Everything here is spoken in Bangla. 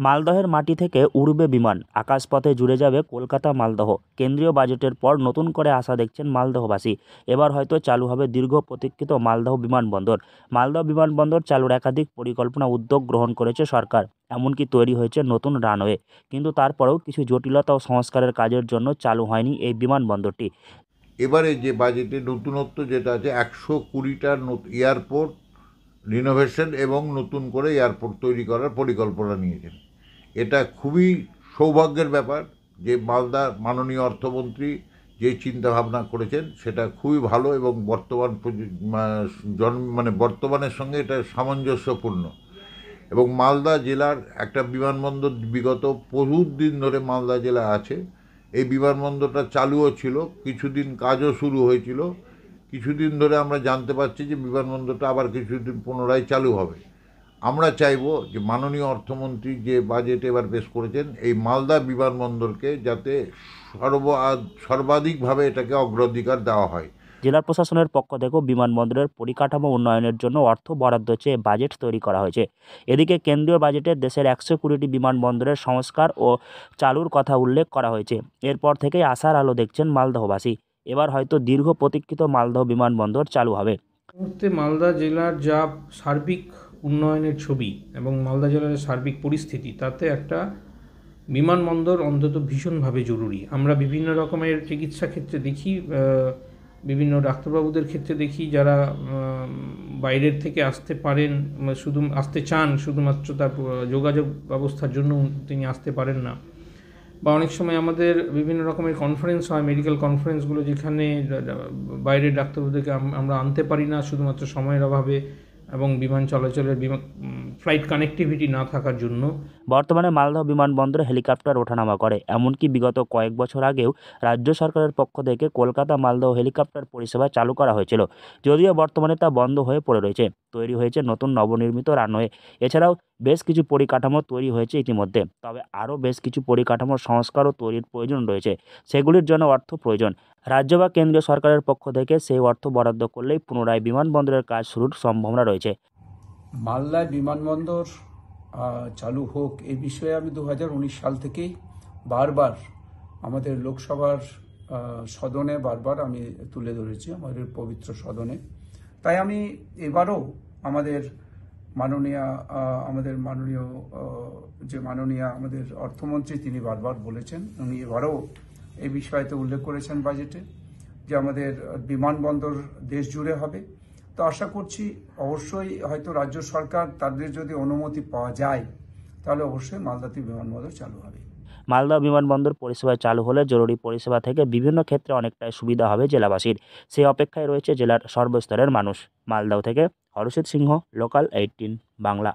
মালদহের মাটি থেকে উড়বে বিমান, আকাশপথে জুড়ে যাবে কলকাতা মালদহ। কেন্দ্রীয় বাজেটের পর নতুন করে আশা দেখছেন মালদহবাসী। এবার হয়তো চালু হবে দীর্ঘ প্রতীক্ষিত মালদহ বিমানবন্দর। মালদহ বিমানবন্দর চালুর একাধিক পরিকল্পনা উদ্যোগ গ্রহণ করেছে সরকার, এমনকি তৈরি হয়েছে নতুন রানওয়ে। কিন্তু তারপরেও কিছু জটিলতা ও সংস্কারের কাজের জন্য চালু হয়নি এই বিমানবন্দরটি। এবারে যে বাজেটে নতুনত্ব যেটা আছে, 120টা এয়ারপোর্ট রিনোভেশন এবং নতুন করে এয়ারপোর্ট তৈরি করার পরিকল্পনা নিয়েছেন। এটা খুবই সৌভাগ্যের ব্যাপার যে মালদার মাননীয় অর্থমন্ত্রী যে চিন্তা ভাবনা করেছেন সেটা খুবই ভালো এবং বর্তমানের সঙ্গে এটা সামঞ্জস্যপূর্ণ। এবং মালদা জেলার একটা বিমানবন্দর বিগত বহু দিন ধরে মালদা জেলা আছে। এই বিমানবন্দরটা চালুও ছিল, কিছুদিন কাজও শুরু হয়েছিল। কিছুদিন ধরে আমরা জানতে পারছি যে বিমানবন্দরটা আবার কিছুদিন পুনরায় চালু হবে। আমরা চাইব যে মাননীয় অর্থমন্ত্রী যে বাজেট এবার পেশ করেছেন, এই মালদা বিমানবন্দরকে যাতে সর্বাধিকভাবে এটাকে অগ্রাধিকার দেওয়া হয়। জেলা প্রশাসনের পক্ষ থেকেও বিমানবন্দরের পরিকাঠামো উন্নয়নের জন্য অর্থ বরাদ্দ চেয়ে বাজেট তৈরি করা হয়েছে। এদিকে কেন্দ্রীয় বাজেটে দেশের 120টি বিমানবন্দরের সংস্কার ও চালুর কথা উল্লেখ করা হয়েছে। এরপর থেকেই আশার আলো দেখছেন মালদহবাসী। এবার হয়তো দীর্ঘ প্রতীক্ষিত মালদহ বিমানবন্দর চালু হবে। মুহূর্তে মালদা জেলার যা সার্বিক উন্নয়নের ছবি এবং মালদা জেলার সার্বিক পরিস্থিতি, তাতে একটা বিমানবন্দর অন্তত ভীষণভাবে জরুরি। আমরা বিভিন্ন রকমের চিকিৎসা ক্ষেত্রে দেখি, বিভিন্ন ডাক্তারবাবুদের ক্ষেত্রে দেখি যারা বাইরের থেকে আসতে পারেন, শুধু আসতে চান, শুধুমাত্র তার যোগাযোগ ব্যবস্থার জন্য তিনি আসতে পারেন না। বা অনেক সময় আমাদের বিভিন্ন রকমের কনফারেন্স হয়, মেডিকেল কনফারেন্সগুলো, যেখানে বাইরের ডাক্তারবাবুদেরকে আমরা আনতে পারি না শুধুমাত্র সময়ের অভাবে এবং বিমান চলাচলের ফ্লাইট কানেক্টিভিটি না থাকার জন্য। বর্তমানে মালদহ বিমানবন্দরে হেলিকপ্টার ওঠানামা করে, এমনকি বিগত কয়েক বছর আগেও রাজ্য সরকারের পক্ষ থেকে কলকাতা মালদহ হেলিকপ্টার পরিষেবা চালু করা হয়েছিল। যদিও বর্তমানে তা বন্ধ হয়ে পড়ে রয়েছে। তৈরি হয়েছে নতুন নবনির্মিত রানওয়ে। এছাড়াও বেশ কিছু পরিকাঠামো তৈরি হয়েছে ইতিমধ্যে, তবে আরও বেশ কিছু পরিকাঠামোর সংস্কার ও তৈরির প্রয়োজন রয়েছে। সেগুলির জন্য অর্থ প্রয়োজন। রাজ্য বা কেন্দ্রীয় সরকারের পক্ষ থেকে সেই অর্থ বরাদ্দ করলেই পুনরায় বিমানবন্দরের কাজ শুরুর সম্ভাবনা রয়েছে। মালদায় বিমানবন্দর চালু হোক, এই বিষয়ে আমি 2019 সাল থেকেই বারবার আমাদের লোকসভার সদনে বারবার আমি তুলে ধরেছি, আমাদের পবিত্র সদনে। তাই আমি এবারও আমাদের মাননীয় আমাদের অর্থমন্ত্রী তিনি বারবার বলেছেন, উনি এবারও এই বিষয়তে উল্লেখ করেছেন বাজেটে, যে আমাদের বিমানবন্দর দেশ জুড়ে হবে। তো আশা করছি অবশ্যই হয়তো রাজ্য সরকার তাদের যদি অনুমতি পাওয়া যায়, তাহলে অবশ্যই মালদাতে বিমানবন্দর চালু হবে। মালদহ বিমানবন্দর পরিষেবায় চালু হলে জরুরি পরিষেবা থেকে বিভিন্ন ক্ষেত্রে অনেকটাই সুবিধা হবে জেলাবাসীর। সেই অপেক্ষায় রয়েছে জেলার সর্বস্তরের মানুষ। মালদহ থেকে হরষিত সিংহ, লোকাল 18 বাংলা।